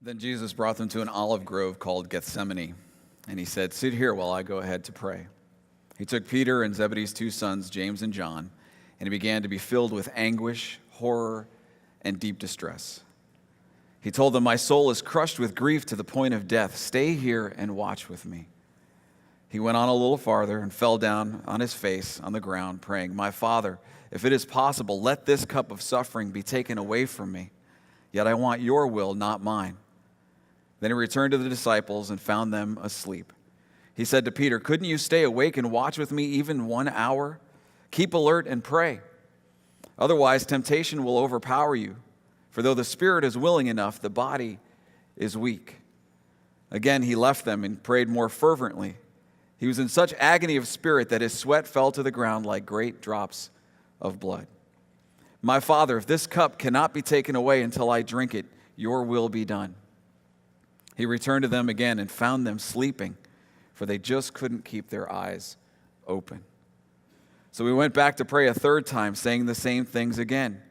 Then Jesus brought them to an olive grove called Gethsemane, and he said, "Sit here while I go ahead to pray." He took Peter and Zebedee's two sons, James and John, and he began to be filled with anguish, horror, and deep distress. He told them, "My soul is crushed with grief to the point of death. Stay here and watch with me." He went on a little farther and fell down on his face on the ground, praying, "My Father, if it is possible, let this cup of suffering be taken away from me. Yet I want your will, not mine." Then he returned to the disciples and found them asleep. He said to Peter, "Couldn't you stay awake and watch with me even 1 hour? Keep alert and pray. Otherwise, temptation will overpower you. For though the spirit is willing enough, the body is weak." Again, he left them and prayed more fervently. He was in such agony of spirit that his sweat fell to the ground like great drops of blood. "My Father, if this cup cannot be taken away until I drink it, your will be done." He returned to them again and found them sleeping, for they just couldn't keep their eyes open. So he went back to pray a third time, saying the same things again.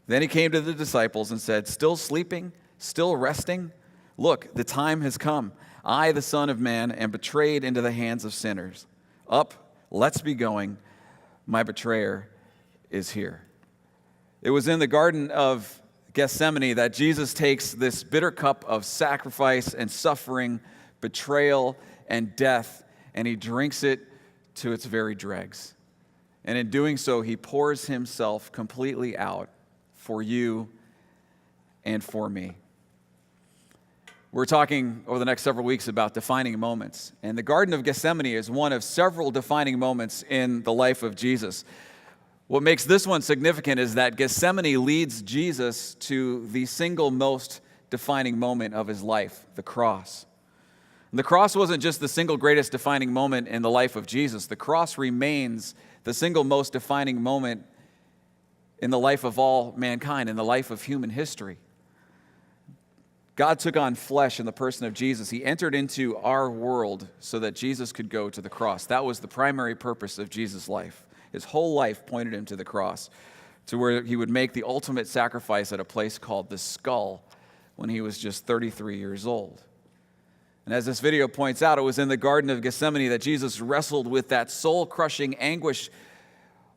Then he came to the disciples and said, "Still sleeping? Still resting? Look, the time has come. I, the Son of Man, am betrayed into the hands of sinners. Up, let's be going. My betrayer is here." It was in the Garden of Gethsemane that Jesus takes this bitter cup of sacrifice and suffering, betrayal and death, and he drinks it to its very dregs. And in doing so, he pours himself completely out for you and for me. We're talking over the next several weeks about defining moments. And the Garden of Gethsemane is one of several defining moments in the life of Jesus. What makes this one significant is that Gethsemane leads Jesus to the single most defining moment of his life, the cross. And the cross wasn't just the single greatest defining moment in the life of Jesus. The cross remains the single most defining moment in the life of all mankind, in the life of human history. God took on flesh in the person of Jesus. He entered into our world so that Jesus could go to the cross. That was the primary purpose of Jesus' life. His whole life pointed him to the cross, to where he would make the ultimate sacrifice at a place called the Skull when he was just 33 years old. And as this video points out, it was in the Garden of Gethsemane that Jesus wrestled with that soul-crushing anguish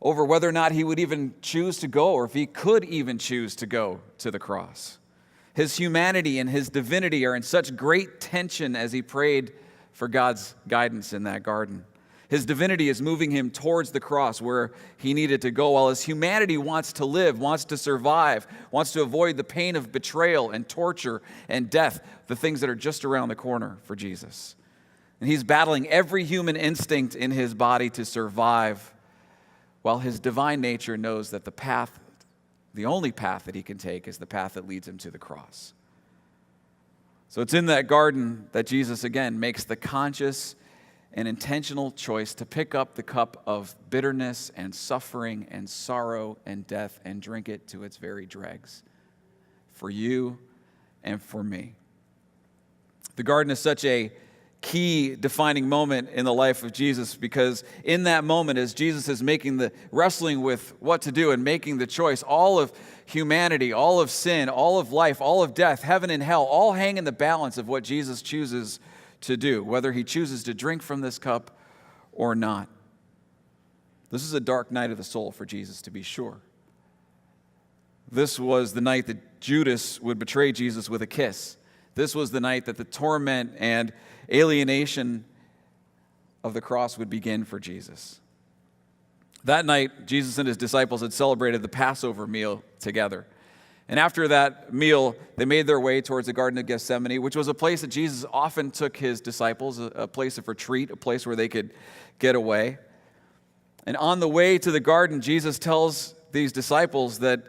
over whether or not he would even choose to go, or if he could even choose to go to the cross. His humanity and his divinity are in such great tension as he prayed for God's guidance in that garden. His divinity is moving him towards the cross where he needed to go, while his humanity wants to live, wants to survive, wants to avoid the pain of betrayal and torture and death, the things that are just around the corner for Jesus. And he's battling every human instinct in his body to survive, while his divine nature knows that the only path that he can take is the path that leads him to the cross. So it's in that garden that Jesus again makes the conscious an intentional choice to pick up the cup of bitterness and suffering and sorrow and death and drink it to its very dregs for you and for me. The garden is such a key defining moment in the life of Jesus, because in that moment, as Jesus is wrestling with what to do and making the choice, all of humanity, all of sin, all of life, all of death, heaven and hell, all hang in the balance of what Jesus chooses to do, whether he chooses to drink from this cup or not. This is a dark night of the soul for Jesus, to be sure. This was the night that Judas would betray Jesus with a kiss. This was the night that the torment and alienation of the cross would begin for Jesus. That night, Jesus and his disciples had celebrated the Passover meal together. And after that meal, they made their way towards the Garden of Gethsemane, which was a place that Jesus often took his disciples, a place of retreat, a place where they could get away. And on the way to the garden, Jesus tells these disciples that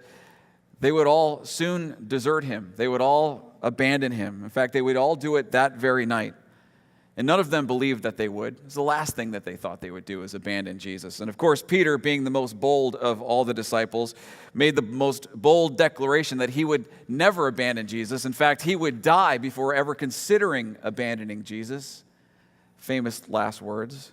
they would all soon desert him. They would all abandon him. In fact, they would all do it that very night. And none of them believed that they would. It was the last thing that they thought they would do, is abandon Jesus. And of course, Peter, being the most bold of all the disciples, made the most bold declaration that he would never abandon Jesus. In fact, he would die before ever considering abandoning Jesus. Famous last words.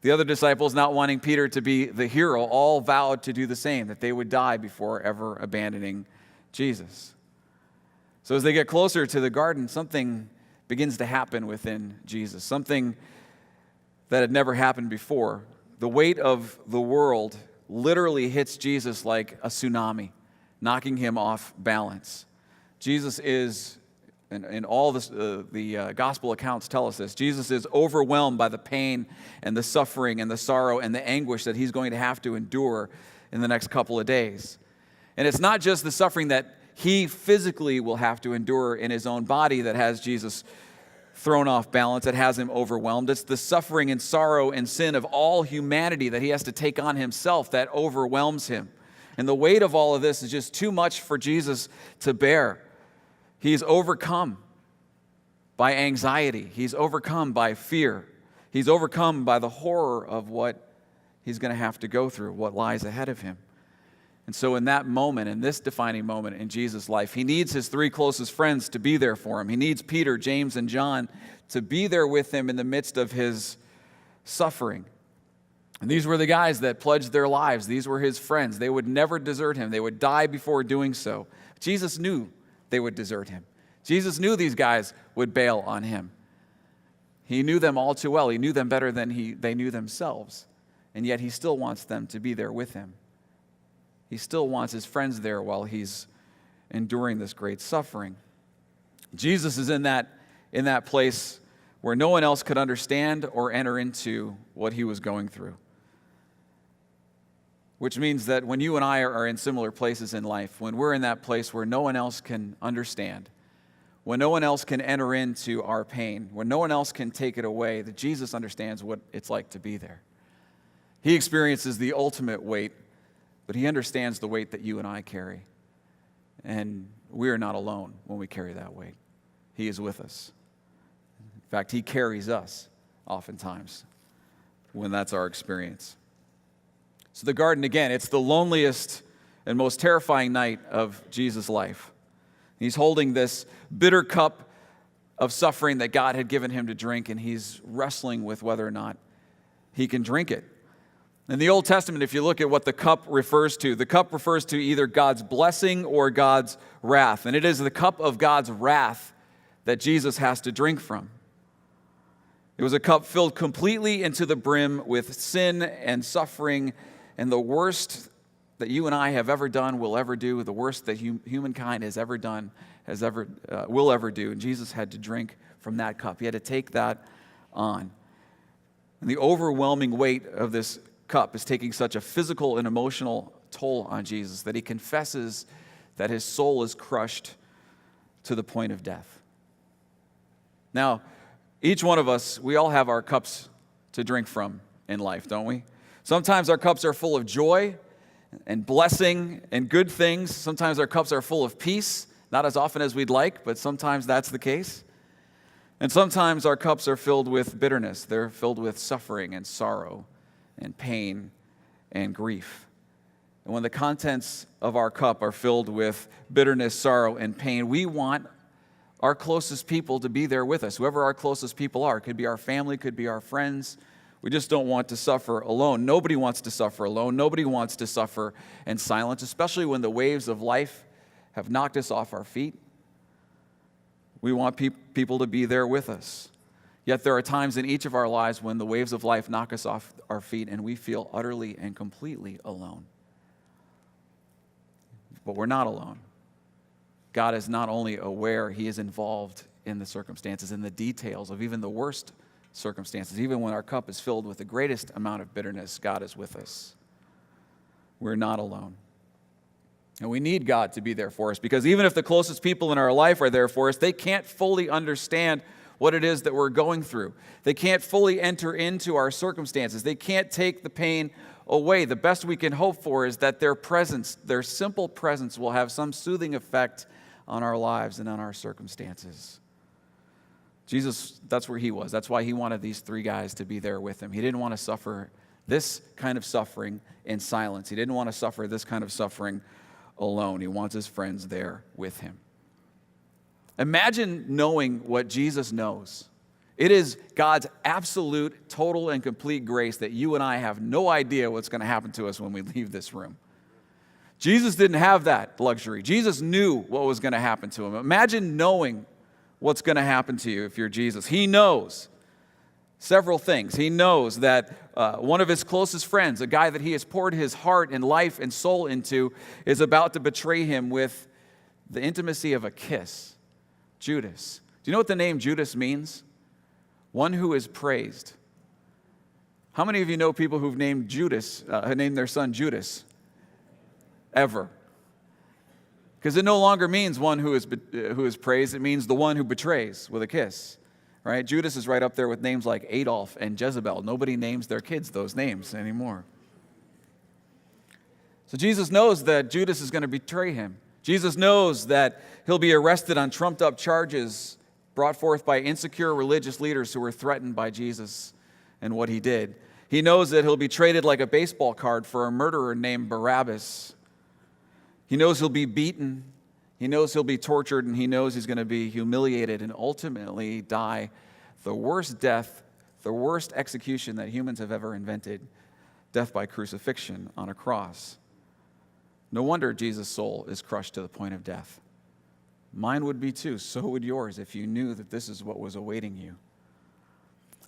The other disciples, not wanting Peter to be the hero, all vowed to do the same, that they would die before ever abandoning Jesus. So as they get closer to the garden, something begins to happen within Jesus, something that had never happened before. The weight of the world literally hits Jesus like a tsunami, knocking him off balance. Jesus is, and all this, the gospel accounts tell us this, Jesus is overwhelmed by the pain and the suffering and the sorrow and the anguish that he's going to have to endure in the next couple of days. And it's not just the suffering that he physically will have to endure in his own body that has Jesus thrown off balance, that has him overwhelmed. It's the suffering and sorrow and sin of all humanity that he has to take on himself that overwhelms him. And the weight of all of this is just too much for Jesus to bear. He's overcome by anxiety. He's overcome by fear. He's overcome by the horror of what he's going to have to go through, what lies ahead of him. And so in that moment, in this defining moment in Jesus' life, he needs his three closest friends to be there for him. He needs Peter, James, and John to be there with him in the midst of his suffering. And these were the guys that pledged their lives. These were his friends. They would never desert him. They would die before doing so. Jesus knew they would desert him. Jesus knew these guys would bail on him. He knew them all too well. He knew them better than they knew themselves. And yet he still wants them to be there with him. He still wants his friends there while he's enduring this great suffering. Jesus is in that place where no one else could understand or enter into what he was going through. Which means that when you and I are in similar places in life, when we're in that place where no one else can understand, when no one else can enter into our pain, when no one else can take it away, that Jesus understands what it's like to be there. He experiences the ultimate weight, but he understands the weight that you and I carry. And we are not alone when we carry that weight. He is with us. In fact, he carries us oftentimes when that's our experience. So the garden, again, it's the loneliest and most terrifying night of Jesus' life. He's holding this bitter cup of suffering that God had given him to drink, and he's wrestling with whether or not he can drink it. In the Old Testament, if you look at what the cup refers to either God's blessing or God's wrath. And it is the cup of God's wrath that Jesus has to drink from. It was a cup filled completely into the brim with sin and suffering and the worst that you and I have ever done, will ever do, the worst that humankind has ever done, will ever do. And Jesus had to drink from that cup. He had to take that on. And the overwhelming weight of this cup is taking such a physical and emotional toll on Jesus that he confesses that his soul is crushed to the point of death. Now, each one of us, we all have our cups to drink from in life, don't we? Sometimes our cups are full of joy and blessing and good things. Sometimes our cups are full of peace, not as often as we'd like, but sometimes that's the case. And sometimes our cups are filled with bitterness. They're filled with suffering and sorrow and pain and grief. And when the contents of our cup are filled with bitterness, sorrow, and pain, we want our closest people to be there with us, whoever our closest people are. It could be our family, could be our friends. We just don't want to suffer alone. Nobody wants to suffer alone. Nobody wants to suffer in silence, especially when the waves of life have knocked us off our feet. We want people to be there with us. Yet there are times in each of our lives when the waves of life knock us off our feet and we feel utterly and completely alone. But we're not alone. God is not only aware, he is involved in the circumstances, in the details of even the worst circumstances. Even when our cup is filled with the greatest amount of bitterness, God is with us. We're not alone. And we need God to be there for us, because even if the closest people in our life are there for us, they can't fully understand what it is that we're going through. They can't fully enter into our circumstances. They can't take the pain away. The best we can hope for is that their presence, their simple presence, will have some soothing effect on our lives and on our circumstances. Jesus, that's where he was. That's why he wanted these three guys to be there with him. He didn't want to suffer this kind of suffering in silence. He didn't want to suffer this kind of suffering alone. He wants his friends there with him. Imagine knowing what Jesus knows. It is God's absolute, total, and complete grace that you and I have no idea what's going to happen to us when we leave this room. Jesus didn't have that luxury. Jesus knew what was going to happen to him. Imagine knowing what's going to happen to you if you're Jesus. He knows several things. He knows that one of his closest friends, a guy that he has poured his heart and life and soul into, is about to betray him with the intimacy of a kiss. Judas. Do you know what the name Judas means? One who is praised. How many of you know people who've named named their son Judas? Ever. Because it no longer means one who is praised. It means the one who betrays with a kiss. Right? Judas is right up there with names like Adolf and Jezebel. Nobody names their kids those names anymore. So Jesus knows that Judas is going to betray him. Jesus knows that he'll be arrested on trumped-up charges brought forth by insecure religious leaders who were threatened by Jesus and what he did. He knows that he'll be traded like a baseball card for a murderer named Barabbas. He knows he'll be beaten. He knows he'll be tortured, and he knows he's going to be humiliated and ultimately die the worst death, the worst execution that humans have ever invented, death by crucifixion on a cross. No wonder Jesus' soul is crushed to the point of death. Mine would be too. So would yours if you knew that this is what was awaiting you.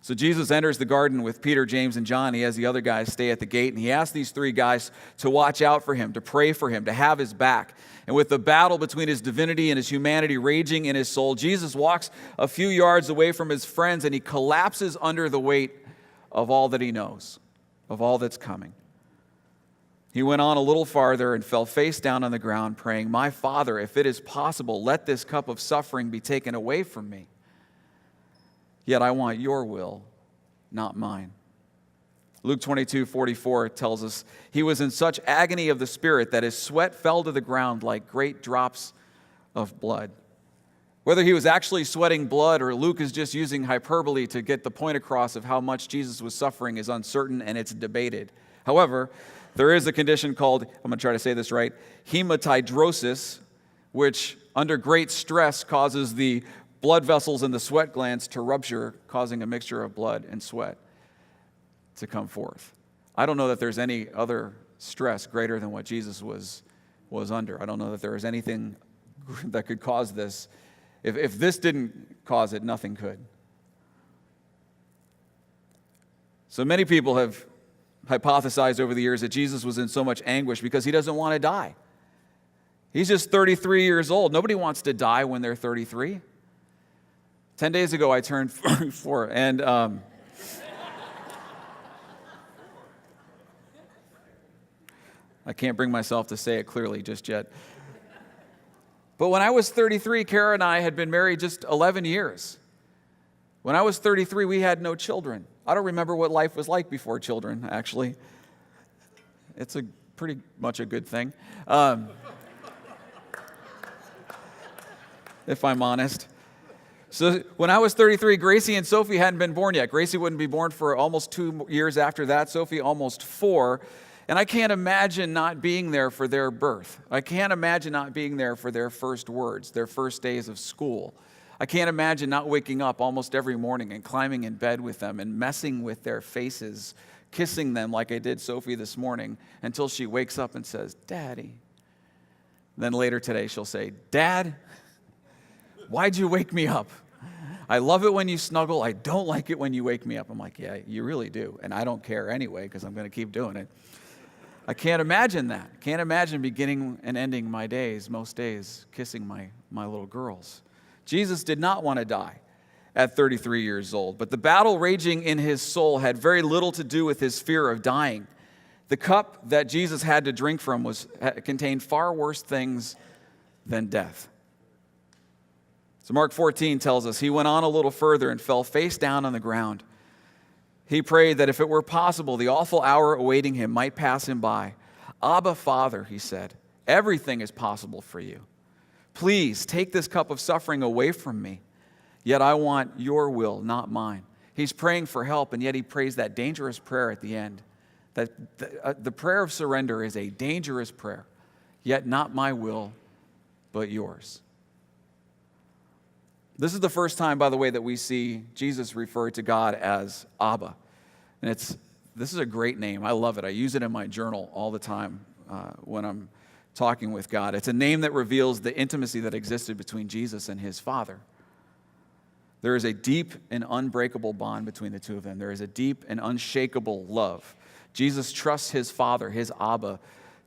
So Jesus enters the garden with Peter, James, and John. He has the other guys stay at the gate, and he asks these three guys to watch out for him, to pray for him, to have his back. And with the battle between his divinity and his humanity raging in his soul, Jesus walks a few yards away from his friends, and he collapses under the weight of all that he knows, of all that's coming. He went on a little farther and fell face down on the ground, praying, "My Father, if it is possible, let this cup of suffering be taken away from me. Yet I want your will, not mine." Luke 22:44 tells us, he was in such agony of the spirit that his sweat fell to the ground like great drops of blood. Whether he was actually sweating blood or Luke is just using hyperbole to get the point across of how much Jesus was suffering is uncertain, and it's debated. However, there is a condition called, I'm going to try to say this right, hematidrosis, which under great stress causes the blood vessels in the sweat glands to rupture, causing a mixture of blood and sweat to come forth. I don't know that there's any other stress greater than what Jesus was under. I don't know that there is anything that could cause this. If this didn't cause it, nothing could. So many people have hypothesized over the years that Jesus was in so much anguish because he doesn't want to die. He's just 33 years old. Nobody wants to die when they're 33. 10 days ago, I turned 44, and I can't bring myself to say it clearly just yet. But when I was 33, Kara and I had been married just 11 years. When I was 33, we had no children. I don't remember what life was like before children, actually. It's pretty much a good thing, if I'm honest. So when I was 33, Gracie and Sophie hadn't been born yet. Gracie wouldn't be born for almost 2 years after that. Sophie almost 4. And I can't imagine not being there for their birth. I can't imagine not being there for their first words, their first days of school. I can't imagine not waking up almost every morning and climbing in bed with them and messing with their faces, kissing them like I did Sophie this morning until she wakes up and says, "Daddy." Then later today she'll say, "Dad, why'd you wake me up? I love it when you snuggle. I don't like it when you wake me up." I'm like, "Yeah, you really do. And I don't care anyway because I'm going to keep doing it." I can't imagine that. Can't imagine beginning and ending my days, most days, kissing my little girls. Jesus did not want to die at 33 years old, but the battle raging in his soul had very little to do with his fear of dying. The cup that Jesus had to drink from contained far worse things than death. So Mark 14 tells us, he went on a little further and fell face down on the ground. He prayed that if it were possible, the awful hour awaiting him might pass him by. "Abba, Father," he said, "everything is possible for you. Please take this cup of suffering away from me. Yet I want your will, not mine." He's praying for help, and yet he prays that dangerous prayer at the end. That the prayer of surrender is a dangerous prayer. "Yet not my will, but yours." This is the first time, by the way, that we see Jesus refer to God as Abba. And this is a great name. I love it. I use it in my journal all the time when I'm talking with God. It's a name that reveals the intimacy that existed between Jesus and his Father. There is a deep and unbreakable bond between the two of them. There is a deep and unshakable love. Jesus trusts his Father, his Abba,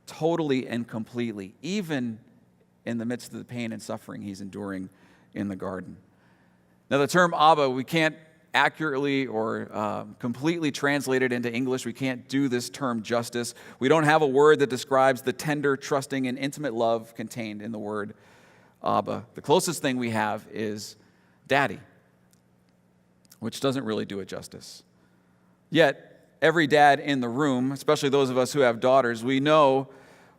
totally and completely, even in the midst of the pain and suffering he's enduring in the garden. Now, the term Abba, we can't accurately or completely translate it into English. We can't do this term justice. We don't have a word that describes the tender, trusting, and intimate love contained in the word Abba. The closest thing we have is daddy, which doesn't really do it justice. Yet, every dad in the room, especially those of us who have daughters, we know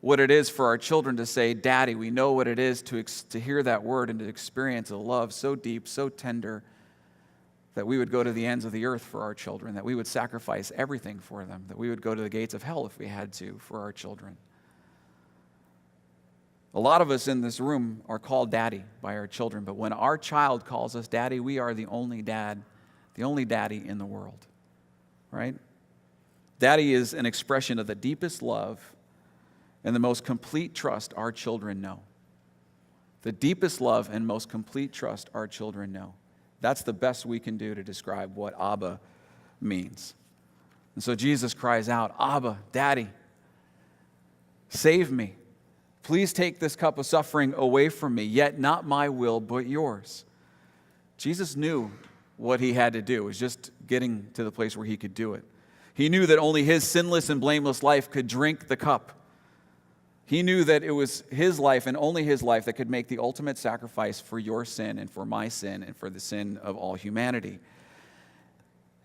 what it is for our children to say daddy. We know what it is to hear that word and to experience a love so deep, so tender, that we would go to the ends of the earth for our children, that we would sacrifice everything for them, that we would go to the gates of hell if we had to for our children. A lot of us in this room are called daddy by our children, but when our child calls us daddy, we are the only daddy in the world, right? Daddy is an expression of the deepest love and the most complete trust our children know. The deepest love and most complete trust our children know. That's the best we can do to describe what Abba means. And so Jesus cries out, Abba, Daddy, save me. Please take this cup of suffering away from me, yet not my will, but yours. Jesus knew what he had to do. It was just getting to the place where he could do it. He knew that only his sinless and blameless life could drink the cup. He knew that it was his life and only his life that could make the ultimate sacrifice for your sin and for my sin and for the sin of all humanity.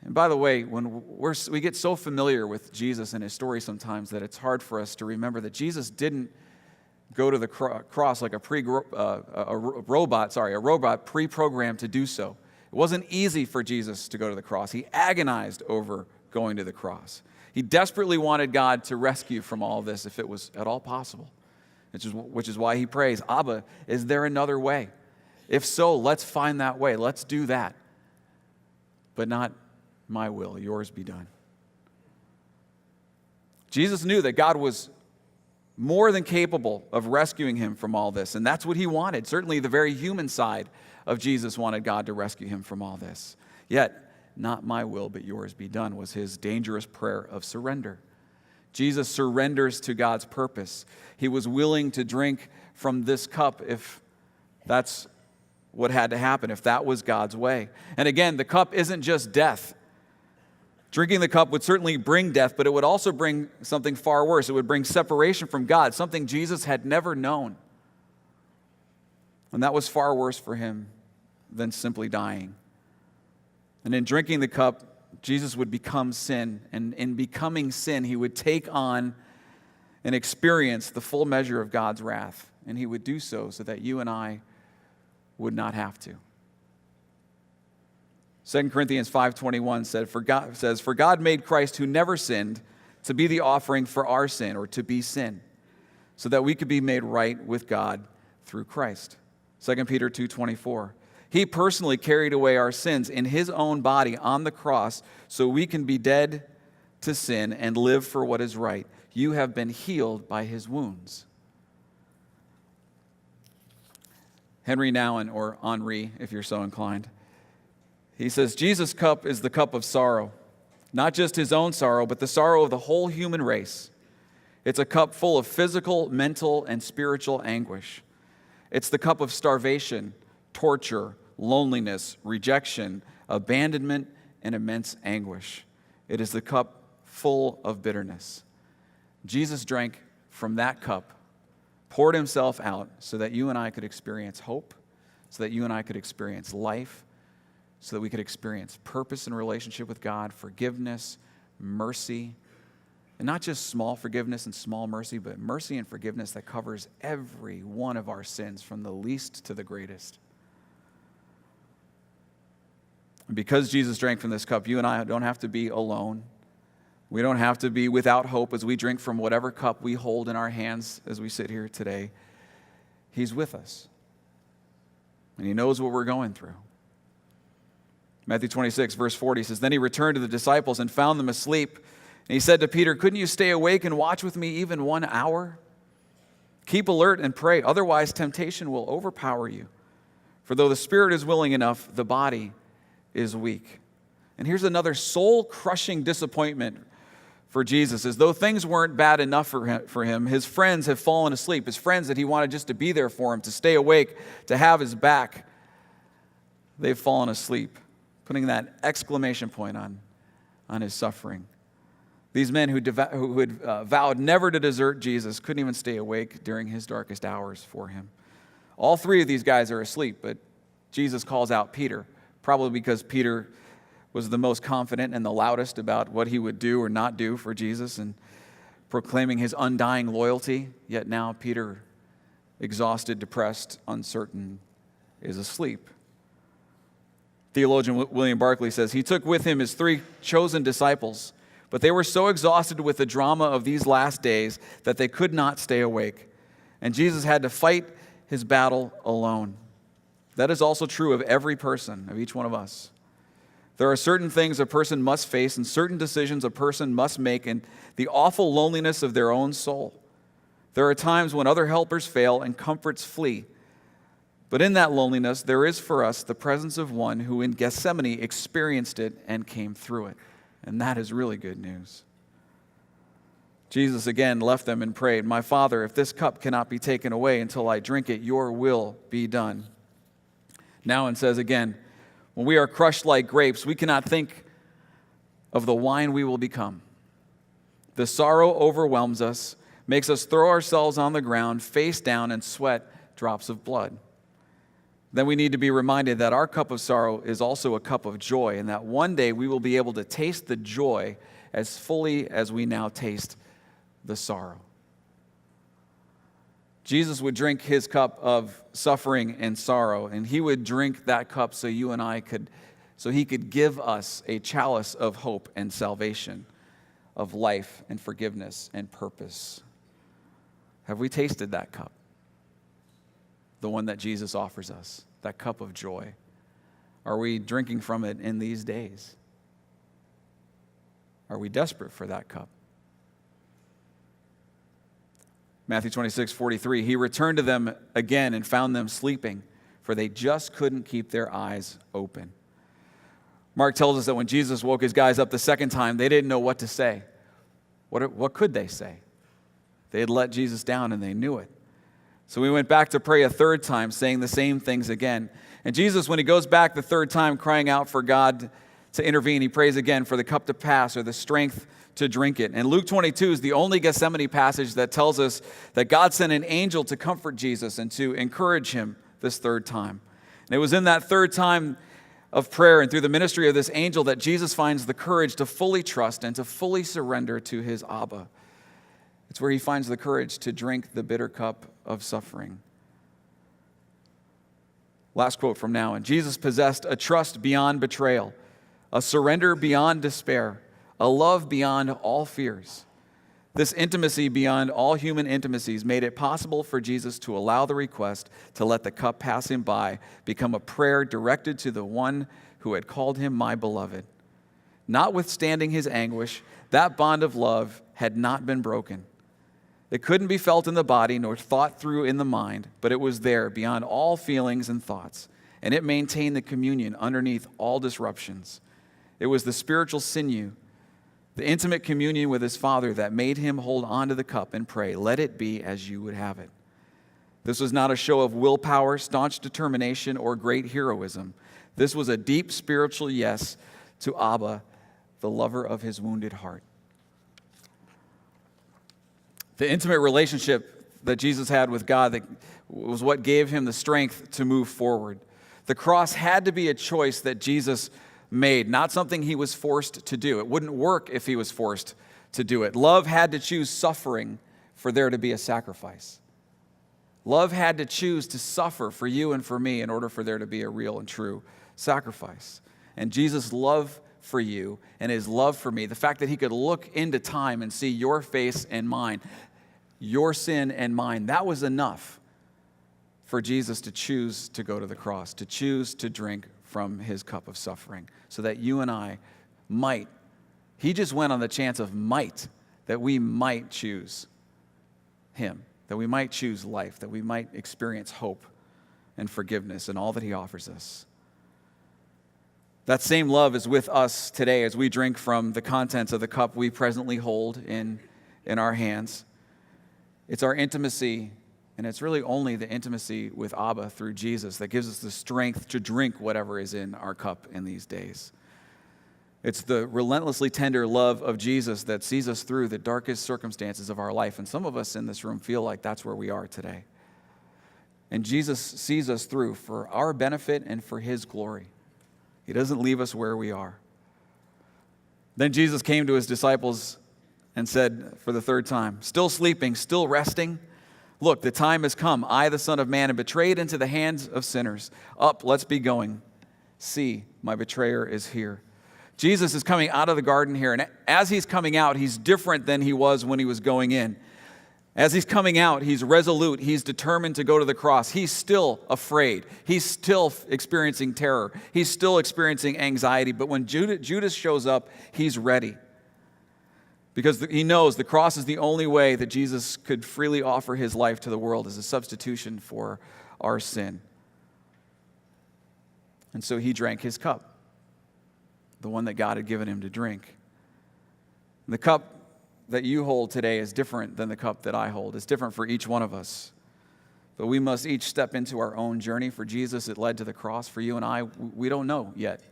And by the way, when we get so familiar with Jesus and his story sometimes that it's hard for us to remember that Jesus didn't go to the cross like a robot pre-programmed to do so. It wasn't easy for Jesus to go to the cross. He agonized over going to the cross. He desperately wanted God to rescue from all this if it was at all possible, which is why he prays, Abba, is there another way? If so, let's find that way. Let's do that. But not my will, yours be done. Jesus knew that God was more than capable of rescuing him from all this, and that's what he wanted. Certainly the very human side of Jesus wanted God to rescue him from all this. Yet, not my will, but yours be done, was his dangerous prayer of surrender. Jesus surrenders to God's purpose. He was willing to drink from this cup if that's what had to happen, if that was God's way. And again, the cup isn't just death. Drinking the cup would certainly bring death, but it would also bring something far worse. It would bring separation from God, something Jesus had never known. And that was far worse for him than simply dying. And in drinking the cup, Jesus would become sin. And in becoming sin, he would take on and experience the full measure of God's wrath. And he would do so that you and I would not have to. 2 Corinthians 5:21 says, For God made Christ, who never sinned, to be the offering for our sin, or to be sin, so that we could be made right with God through Christ. 2 Peter 2:24. He personally carried away our sins in his own body on the cross so we can be dead to sin and live for what is right. You have been healed by his wounds. Henry Nouwen, or Henri, if you're so inclined, he says, Jesus' cup is the cup of sorrow, not just his own sorrow, but the sorrow of the whole human race. It's a cup full of physical, mental, and spiritual anguish. It's the cup of starvation, torture, loneliness, rejection, abandonment, and immense anguish. It is the cup full of bitterness. Jesus drank from that cup, poured himself out so that you and I could experience hope, so that you and I could experience life, so that we could experience purpose in relationship with God, forgiveness, mercy, and not just small forgiveness and small mercy, but mercy and forgiveness that covers every one of our sins, from the least to the greatest. And because Jesus drank from this cup, you and I don't have to be alone. We don't have to be without hope as we drink from whatever cup we hold in our hands as we sit here today. He's with us. And he knows what we're going through. Matthew 26, verse 40 says, Then he returned to the disciples and found them asleep. And he said to Peter, Couldn't you stay awake and watch with me even 1 hour? Keep alert and pray, otherwise temptation will overpower you. For though the spirit is willing enough, the body is weak. And here's another soul-crushing disappointment for Jesus. As though things weren't bad enough for him, his friends have fallen asleep. His friends that he wanted just to be there for him, to stay awake, to have his back, they've fallen asleep, putting that exclamation point on his suffering. These men who had vowed never to desert Jesus couldn't even stay awake during his darkest hours for him. All three of these guys are asleep, but Jesus calls out Peter, probably because Peter was the most confident and the loudest about what he would do or not do for Jesus and proclaiming his undying loyalty. Yet now Peter, exhausted, depressed, uncertain, is asleep. Theologian William Barclay says, he took with him his 3 chosen disciples, but they were so exhausted with the drama of these last days that they could not stay awake. And Jesus had to fight his battle alone. That is also true of every person, of each one of us. There are certain things a person must face and certain decisions a person must make in the awful loneliness of their own soul. There are times when other helpers fail and comforts flee. But in that loneliness, there is for us the presence of one who in Gethsemane experienced it and came through it. And that is really good news. Jesus again left them and prayed, "My Father, if this cup cannot be taken away until I drink it, your will be done." Now and says again, when we are crushed like grapes, we cannot think of the wine we will become. The sorrow overwhelms us, makes us throw ourselves on the ground, face down, and sweat drops of blood. Then we need to be reminded that our cup of sorrow is also a cup of joy, and that one day we will be able to taste the joy as fully as we now taste the sorrow. Jesus would drink his cup of suffering and sorrow, and he would drink that cup so you and I so he could give us a chalice of hope and salvation, of life and forgiveness and purpose. Have we tasted that cup? The one that Jesus offers us, that cup of joy. Are we drinking from it in these days? Are we desperate for that cup? Matthew 26:43, he returned to them again and found them sleeping, for they just couldn't keep their eyes open. Mark tells us that when Jesus woke his guys up the second time, they didn't know what to say. What could they say? They had let Jesus down and they knew it. So we went back to pray a third time, saying the same things again. And Jesus, when he goes back the third time, crying out for God to intervene, he prays again for the cup to pass or the strength to drink it. And Luke 22 is the only Gethsemane passage that tells us that God sent an angel to comfort Jesus and to encourage him this third time. And it was in that third time of prayer and through the ministry of this angel that Jesus finds the courage to fully trust and to fully surrender to his Abba. It's where he finds the courage to drink the bitter cup of suffering. Last quote from now. And Jesus possessed a trust beyond betrayal, a surrender beyond despair, a love beyond all fears. This intimacy beyond all human intimacies made it possible for Jesus to allow the request to let the cup pass him by become a prayer directed to the one who had called him my beloved. Notwithstanding his anguish, that bond of love had not been broken. It couldn't be felt in the body nor thought through in the mind, but it was there beyond all feelings and thoughts, and it maintained the communion underneath all disruptions. It was the spiritual sinew, the intimate communion with his Father that made him hold on to the cup and pray, "Let it be as you would have it." This was not a show of willpower, staunch determination, or great heroism. This was a deep spiritual yes to Abba, the lover of his wounded heart. The intimate relationship that Jesus had with God that was what gave him the strength to move forward. The cross had to be a choice that Jesus made, not something he was forced to do. It wouldn't work if he was forced to do it. Love had to choose suffering for there to be a sacrifice. Love had to choose to suffer for you and for me in order for there to be a real and true sacrifice. And Jesus' love for you and his love for me, the fact that he could look into time and see your face and mine, your sin and mine, that was enough for Jesus to choose to go to the cross, to choose to drink from his cup of suffering so that you and I might, he just went on the chance of might, that we might choose him that we might choose life, that we might experience hope and forgiveness and all that he offers us. That same love is with us today as we drink from the contents of the cup we presently hold in our hands. It's our intimacy, and it's really only the intimacy with Abba through Jesus that gives us the strength to drink whatever is in our cup in these days. It's the relentlessly tender love of Jesus that sees us through the darkest circumstances of our life. And some of us in this room feel like that's where we are today. And Jesus sees us through for our benefit and for his glory. He doesn't leave us where we are. Then Jesus came to his disciples and said for the third time, still sleeping, still resting? Look, the time has come. I, the Son of Man, am betrayed into the hands of sinners. Up, let's be going. See, my betrayer is here. Jesus is coming out of the garden here, and as he's coming out, he's different than he was when he was going in. As he's coming out, he's resolute. He's determined to go to the cross. He's still afraid. He's still experiencing terror. He's still experiencing anxiety. But when Judas shows up, he's ready. Because he knows the cross is the only way that Jesus could freely offer his life to the world as a substitution for our sin. And so he drank his cup, the one that God had given him to drink. The cup that you hold today is different than the cup that I hold. It's different for each one of us. But we must each step into our own journey. For Jesus, it led to the cross. For you and I, we don't know yet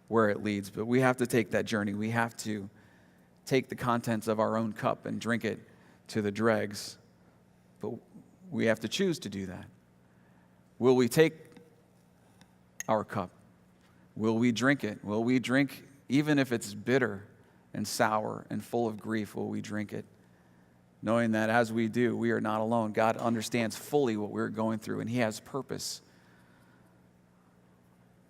where it leads, but we have to take that journey. We have to take the contents of our own cup and drink it to the dregs. But we have to choose to do that. Will we take our cup? Will we drink it? Will we drink, even if it's bitter and sour and full of grief, will we drink it? Knowing that as we do, we are not alone. God understands fully what we're going through, and he has purpose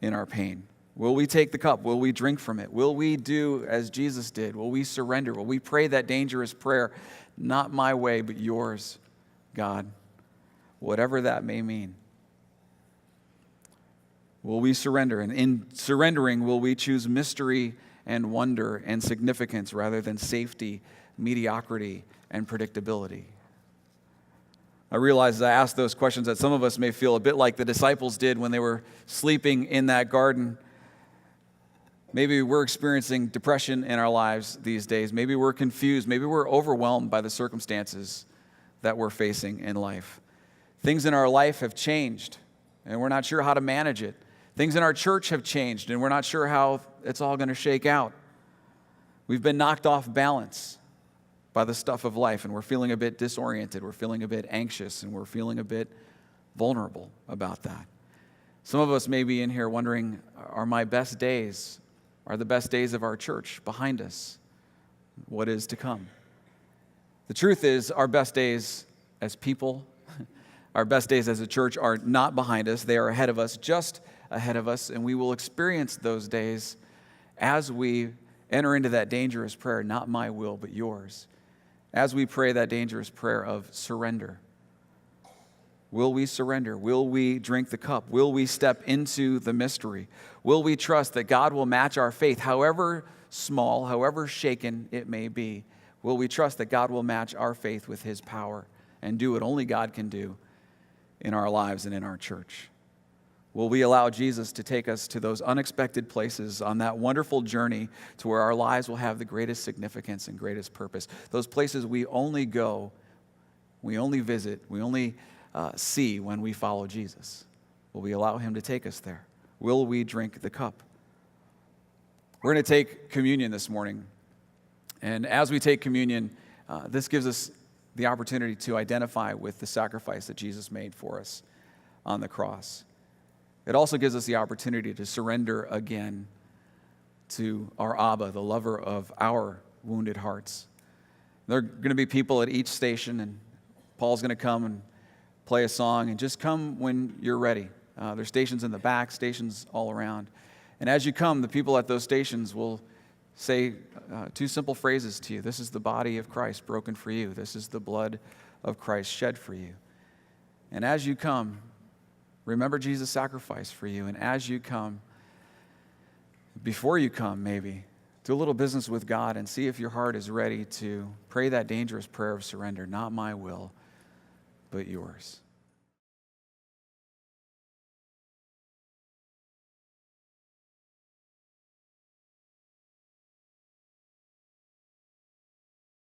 in our pain. Will we take the cup? Will we drink from it? Will we do as Jesus did? Will we surrender? Will we pray that dangerous prayer, not my way, but yours, God? Whatever that may mean. Will we surrender? And in surrendering, will we choose mystery and wonder and significance rather than safety, mediocrity, and predictability? I realize as I ask those questions that some of us may feel a bit like the disciples did when they were sleeping in that garden. Maybe we're experiencing depression in our lives these days. Maybe we're confused. Maybe we're overwhelmed by the circumstances that we're facing in life. Things in our life have changed, and we're not sure how to manage it. Things in our church have changed, and we're not sure how it's all going to shake out. We've been knocked off balance by the stuff of life, and we're feeling a bit disoriented. We're feeling a bit anxious, and we're feeling a bit vulnerable about that. Some of us may be in here wondering, are the best days of our church behind us? What is to come? The truth is, our best days as people, our best days as a church are not behind us. They are ahead of us, just ahead of us, and we will experience those days as we enter into that dangerous prayer, not my will, but yours. As we pray that dangerous prayer of surrender. Will we surrender? Will we drink the cup? Will we step into the mystery? Will we trust that God will match our faith, however small, however shaken it may be? Will we trust that God will match our faith with his power and do what only God can do in our lives and in our church? Will we allow Jesus to take us to those unexpected places on that wonderful journey to where our lives will have the greatest significance and greatest purpose? Those places we only go, we only visit, we only see when we follow Jesus. Will we allow him to take us there? Will we drink the cup? We're going to take communion this morning. And as we take communion, this gives us the opportunity to identify with the sacrifice that Jesus made for us on the cross. It also gives us the opportunity to surrender again to our Abba, the lover of our wounded hearts. There are going to be people at each station, and Paul's going to come and play a song, and just come when you're ready. There's stations in the back, stations all around. And as you come, the people at those stations will say two simple phrases to you. This is the body of Christ broken for you. This is the blood of Christ shed for you. And as you come, remember Jesus' sacrifice for you. And as you come, before you come maybe, do a little business with God and see if your heart is ready to pray that dangerous prayer of surrender. Not my will, but yours.